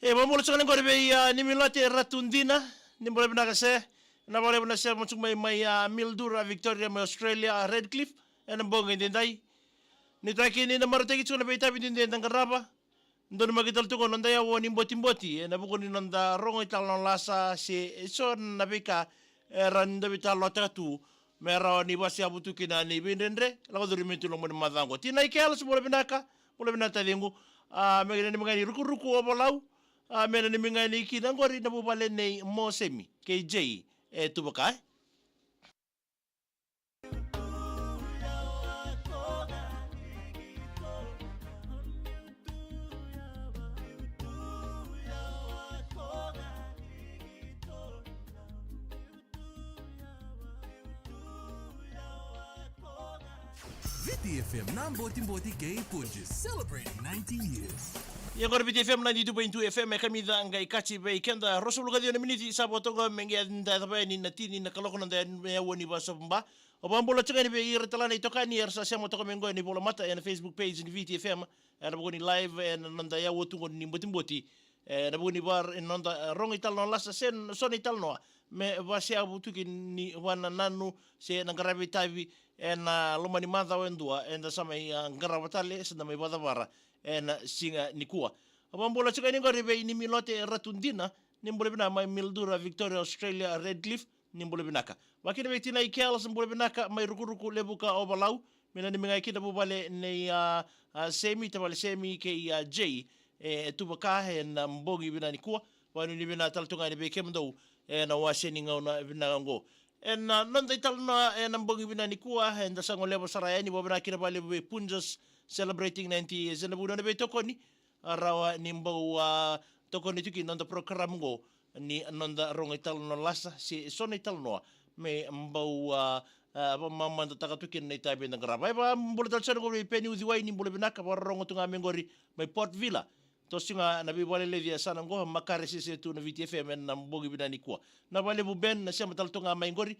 Mamulo tsaka ngor be ni milote ratundina ni mbole bna se na bole bna se mo tsumai mai Mildura Victoria mai Australia Redcliffe en mbonga ndai ni taki ni na maruteki tsuna be tabi ndende ngaraba ndon magital tuko nonda ya woni mboti mboti na buko ni nonda rongo italon lasa se so na bika randa bitalo tatu mera ni basi abutu kina ni bindendre la ko duri mintu lo mo madango tina ikela so bole binata dengu megene ni mangani ruku ruku obolau mena ni mingani kina ngori na bubale nei mosemi KJ tubakai VTFM Mboti Gay Punches celebrating 19 years. Ya ngor BTFM 92.2 FM kamida ngai kachi be kenda rosulu gadio na miniti sabotonga mengi nda tabai ni natini na kaloko nda ya woni basomba obambola tsenga ni be irtala ni tokani ersa semo toko mengo ni bola mata na Facebook page ni VTFM na bogoni live nda ya wotungo ni mboti na bogoni bar nda rongi tal no lasa sen soni tal no me vasia butuki ni wana nanu se na ngarabi tavi na lomani madha wendua enda sama ngarabatale senda mai badavara na singa nikua abambola tsika ni ngori be ni milote ratundina ni mbole bina mai Mildura Victoria Australia Redcliffe ni mbole binaka wakina be tina ikela mbole binaka mai rukuruku lebuka obalau mena ni minga kita bubale ni semi tabale semi ke J tubaka na mbogi bina nikua wanu ni bina taltunga ni be kemdo na waseni ngauna bina ngo nonda ital na mbogi bina nikua enda sango lebo sarayani bobina kina bale be punjas celebrating 90 years na budo na be tokoni rawa ni mbo tokoni tuki nonda program go ni nonda rong ital no lasa si son ital no me mbo mama taka tuki na itabe na graba ba mbo tal sana go be peni udiwai ni mbo binaka ba rong tunga mengori mai Port Villa to singa na bi bole ledia sana go makare se tu na VTFM na mbogi bina nikua na bale bu ben na sema tal tunga mai ngori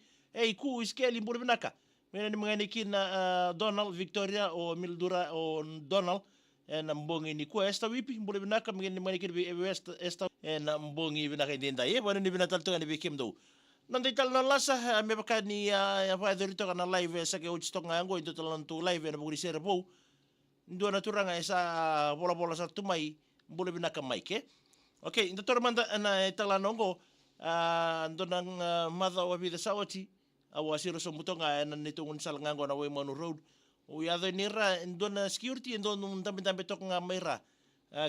ku iskeli mbo binaka mena ni mangani kina Donald Victoria o Mildura o Donald na mbongi ni kwa esta wipi mbole binaka mangani mangani kina west esta na mbongi binaka ndenda bwana ni binatal to ni bikim do nanda ital na lasa me baka ni ya fa dorito kana live sa ke uchto ngango ito talan to live na bugri serbo ndo na turanga sa bola bola sa tumai mbole binaka maike okay ndo tormanda na talanongo ndo nang mother wa vida sawati awasiro so mutonga na nitungun salngango na Waimanu Road o yado nira ndona security ndon tambe tok nga maira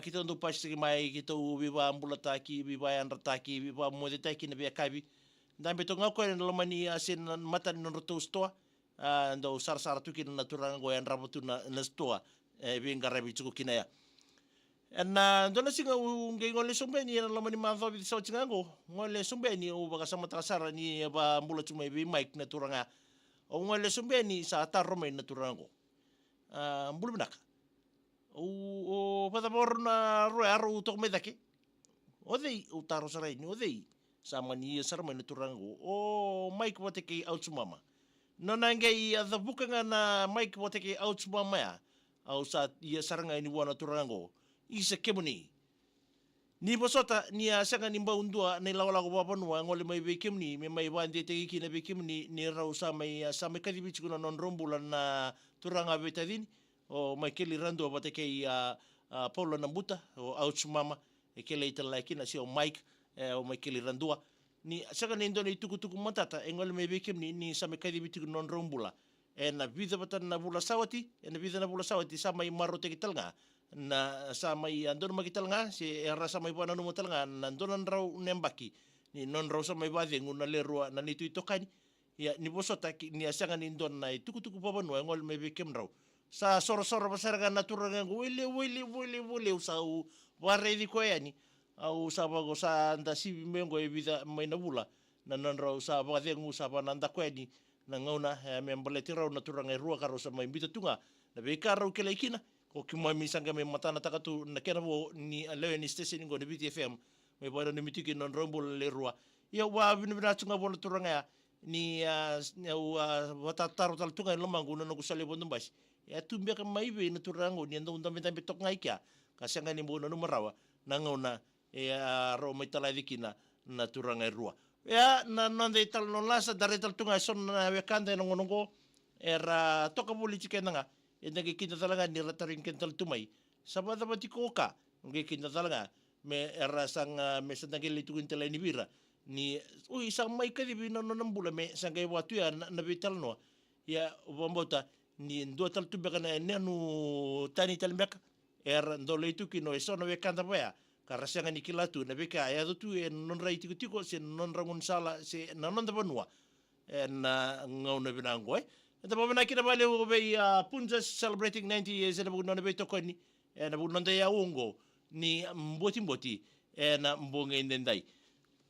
kita ndo pasti mai kita biba ambulataki biba yanrataki biba modetaki na biakabi ndambe tok nga ko no mani asin matan no roto stoa ndo sar tukin na turango yan rabotu na stoa bingarabi chuko kinaya na ndona singa ngole sombeni na lamani mantho bi so tsingango ngole sombeni o baka sama trasara ni ba mbula chuma bi mic na turanga o ngole sombeni sa tarome na turango mbulu binaka o pada borna roaro tok medake o dei o taro sarai ni o dei sama ni sarma na turango o mic wateke out mama nona ngai the bukanga na mic wateke out mama ya au sa ia saranga ni wana turango isa kemuni ni bosota ni asanga ni mbaundua ni lawala ko bapanua ngole mai bekemni me mai wande te kina bekemni ni rau sa mai kadibichi kuna non rombula na turanga betadini o mai keli rando bateke Paulo Nambuta o ouch mama e kele itala kina si o Mike o mai keli randua ni sanga ni ndoni tuku matata ngole mai bekemni ni sa mai kadibichi kuna non rombula na vida batan na bula sawati na vida na bula sawati sa mai maro te kitalnga na sa mai andon magital nga si rasa mai buana no motal nga nandonan raw nembaki ni non raw sa mai bade nguna lerua na nitu itokani ya ni bosota ni asanga ni ndon na tuku babanu ngol mai bekem raw sa soro basarga natura nga wile usau ware di ko yani au sa bago sa anda si mengo e vida mai na bula na non raw sa bade ngu sa bananda ko ni na ngona memboleti raw natura nga rua karo sa mai bita tunga na be karo kele kina o kima misanga me matana takatu na kena bo ni lewe ni station ngo ni BTFM me bodo ni mitiki non rombol le rua ya wa bina tunga bono turanga ni wata taro tal tunga lo mangu no kusale bondo bas ya tumbe ka mai be na turango ni ndo ndambe tok ngai kya kasanga ni bono no marawa na ngona ro mai tala dikina na turanga rua na nonde tal non lasa dare tal tunga son na wekanda no ngongo era toka politika nanga ngi kita talanga ni rataring kental tumai sabada batiko ka ngi kita talanga me era sang me sandangeli tukin tala ni bira ni ui sang mai kadi bino no nambula me sangai watu ya na vital no ya bombota ni ndo tal tubeka na nenu tani tal meka ndo leitu kino no wekanda baya karasanga ni kilatu na beka ya tu non rai tiko tiko se non rangun sala se na non da banua na ngau na binango enta babana kina bale o be punja celebrating 90 years na buno na be to koni na buno nda ya ungo ni mboti na mbonge ndendai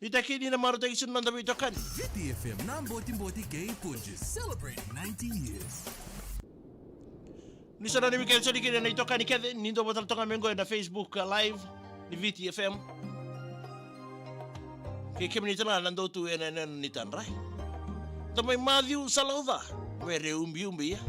nitakini na maro tagi sunanda be to kan VTFM na mboti gay punches celebrating 19 years. Ni sana ni Mikael Sodikini na ito kani kede ni ndo botal tonga mengo na Facebook live ni VTFM ke kemni tana nando tu ni tanrai tamay Matthew Salauda mere umbi ya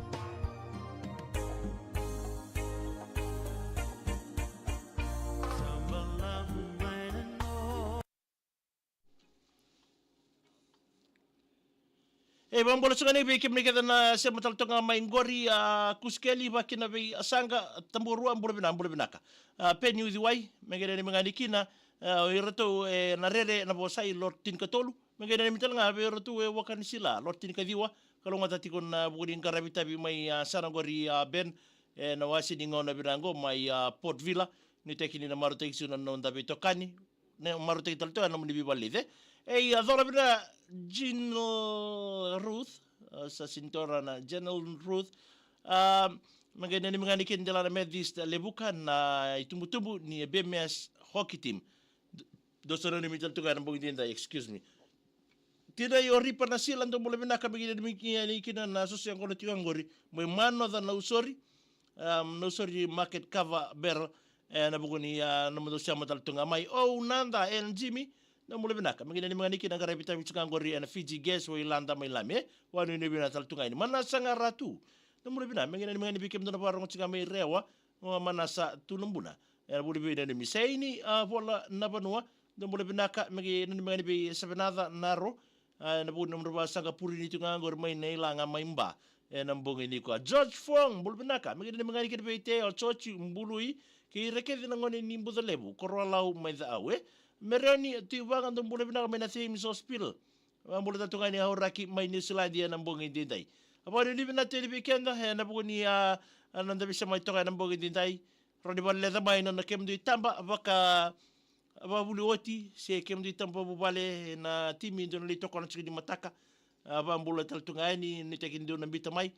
bambola sungani be kemni kede na se matal tonga maingori kuskeli bakina be asanga tamburua mbula binaka pe new diwai mengene mengani kina irato na rere na bosai lord tin katolu mengene mitalanga be irato wakan sila lord tin kadiwa kalau ngata tikon bukurin karabita bi mai sanagori ben na wasi ningo na birango mai Port Villa ni tekini na marutek sunan no ndabe tokani ne marutek talto na muni bibalide adora bina General Ruth sa sintora na General Ruth maganda ni mga nikin dala na Methodist lebukan na itumbutumbu ni BMS hockey team dosoro ni mital tugan ang bugin excuse me tira yori pa na sila ndo mula binaka maganda ni mikin na sosiyang kono tiwang gori may mano da nausori market cover barrel na bugun ni namundo siya matal tunga may nanda and Jimmy na mula binaka maganda ni mga nikin ang karapita mitsukan gori na Fiji gas wa ilanda may lame wano ni binatal tunga ni manasanga ratu na mula binaka maganda ni mga nibikim doon na parang tsika may rewa manasa tulambuna buli bina ni misaini wala nabanua na mula binaka maganda ni mga nibi sabanada naro na bugun na mula sanga puri nito nga gori may nailanga may mba nambungin ni ko George Fong mula binaka maganda ni mga nikin bete o chochi mbului ki rekedi na ngoni ni mbuda lebu korwalau may daawe meroni tiwangan dong mula binaka may na Thames Hospital mula tatungan ni Hauraki may New Zealandia nambungin dinday apa ni binate ni bikenda na bugun ni ananda bisa may toka nambungin dinday roni balle da may na kemdu itamba baka ababuli oti se kemdu itamba bubale na timi ndo nalito ko na tsiki mataka abambula taltungan ni tekin do nambita may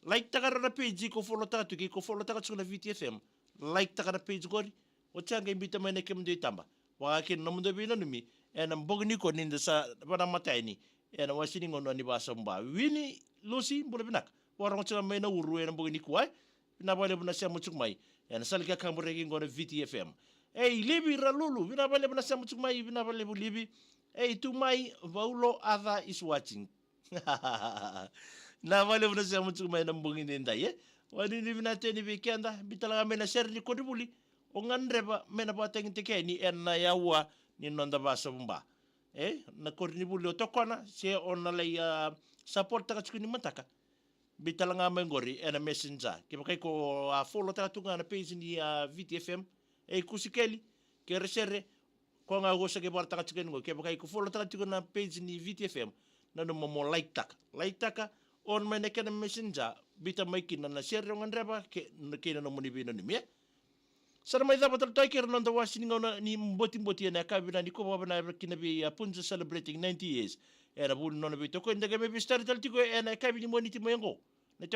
like takara na page ko follow ta tu ko follow ta tsuna VTFM like takara page gori o tsanga imbita may na kemdu itamba wakakin namundo binanumi nambugni ko ninda sa panamatay ni wasini ngono ni basa mba wini Lucy mula binak warang tsaka may na uru nambugni ko ay pinabale na siya mutsukmay salika kamuregi ngono VTFM libi ralulu pinabale na siya mutsukmay pinabale libi tumay Paulo Ada is watching nabale na siya mutsukmay nambugni ninday wani ni binate ni bikenda bitalaga may na share ni kodibuli o ngandreba mena bateng tekeni na yawa ni nonda basa mba na kornibuli otokona se ona lay support taka tsukuni mataka bitalanga mengori na messenger kibakai ko follow taka tunga na page ni VTFM kusikeli ke resere ko nga go sa ke barta ka tsukeni ngo kibakai ko follow taka tunga na page ni VTFM na no mo like taka on meneke na messenger bitamaikin na share ngandreba ke na no munibino ni me Sana may dapat tayo kaya nung dawasin nga ni mboti-mboti na kabina ni ko na kinabi punja celebrating 90 years. Era buno na bito ko hindi kami bistar talti ko na kabini mo ni timo yang ko. Na